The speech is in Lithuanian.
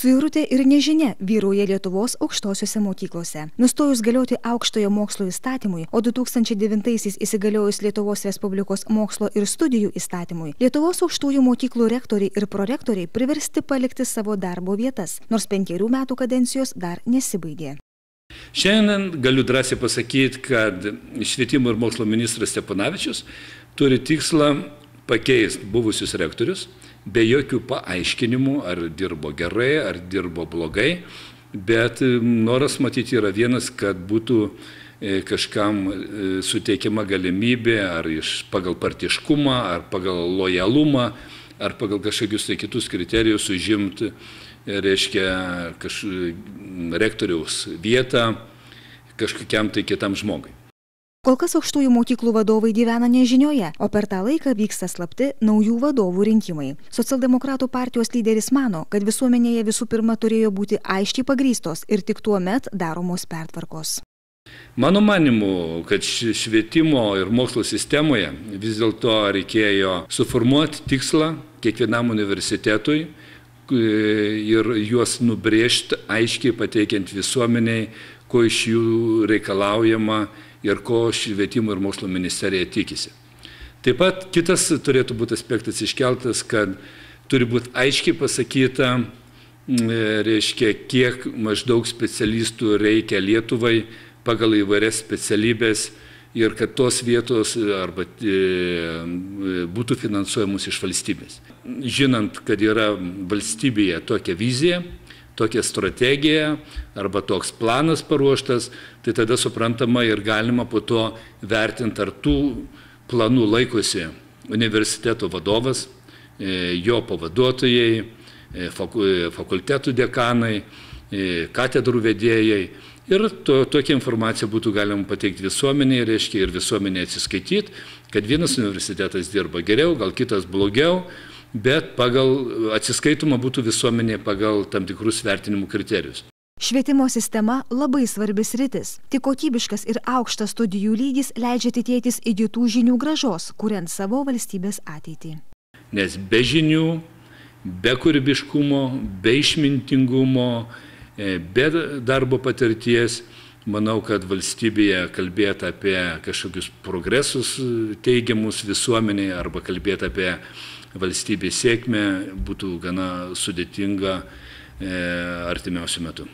Suirutė ir nežinia vyrauja Lietuvos aukštosiuose mokyklose. Nustojus galioti aukštojo mokslo įstatymui, o 2009-aisiais įsigaliojus Lietuvos Respublikos mokslo ir studijų įstatymui, Lietuvos aukštųjų mokyklų rektoriai ir prorektoriai priversti palikti savo darbo vietas, nors 5 metų kadencijos dar nesibaigė. Šiandien galiu drąsiai pasakyti, kad švietimo ir mokslo ministras Stepanavičius turi tikslą pakeisti buvusius rektorius, be jokių paaiškinimų, ar dirbo gerai, ar dirbo blogai, bet noras matyti yra vienas, kad būtų kažkam suteikiama galimybė, ar pagal partiškumą, ar pagal lojalumą, ar pagal kažkokius kitus kriterijus užimti, reiškia, rektoriaus vietą kažkokiam kitam žmogui. Kol kas aukštųjų mokyklų vadovai gyvena nežinioje, o per tą laiką vyksta slapti naujų vadovų rinkimai. Socialdemokratų partijos lyderis mano, kad visuomenėje visų pirma turėjo būti aiškiai pagrįstos ir tik tuo met daromos pertvarkos. Mano manimu, kad švietimo ir mokslo sistemoje vis dėlto reikėjo suformuoti tikslą kiekvienam universitetui ir juos nubrėžti aiškiai pateikiant visuomeniai, ko iš jų reikalaujama ir ko švietimo ir mokslo ministerija tikisi. Taip pat kitas turėtų būti aspektas iškeltas, kad turi būti aiškiai pasakyta, reiškia, kiek maždaug specialistų reikia Lietuvai pagal įvairias specialybės ir kad tos vietos arba būtų finansuojamos iš valstybės. Žinant, kad yra valstybėje tokia vizija, tokia strategija arba toks planas paruoštas, tai tada suprantama ir galima po to vertinti, ar tų planų laikosi universiteto vadovas, jo pavaduotojai, fakultetų dekanai, katedrų vedėjai. Ir tokią informaciją būtų galima pateikti visuomeniai, reiškia, ir visuomeniai atsiskaityti, kad vienas universitetas dirba geriau, gal kitas blogiau, bet pagal atsiskaitomą būtų visuomenė pagal tam tikrus vertinimų kriterijus. Švietimo sistema labai svarbi sritis. Tik kokybiškas ir aukštas studijų lygis leidžia tikėtis įgytų žinių grąžos, kuriant savo valstybės ateitį. Nes be žinių, be kūrybiškumo, be išmintingumo, be darbo patirties, manau, kad valstybėje kalbėti apie kažkokius progresus teigiamus visuomenėje arba kalbėti apie valstybės sėkmę būtų gana sudėtinga artimiausiu metu.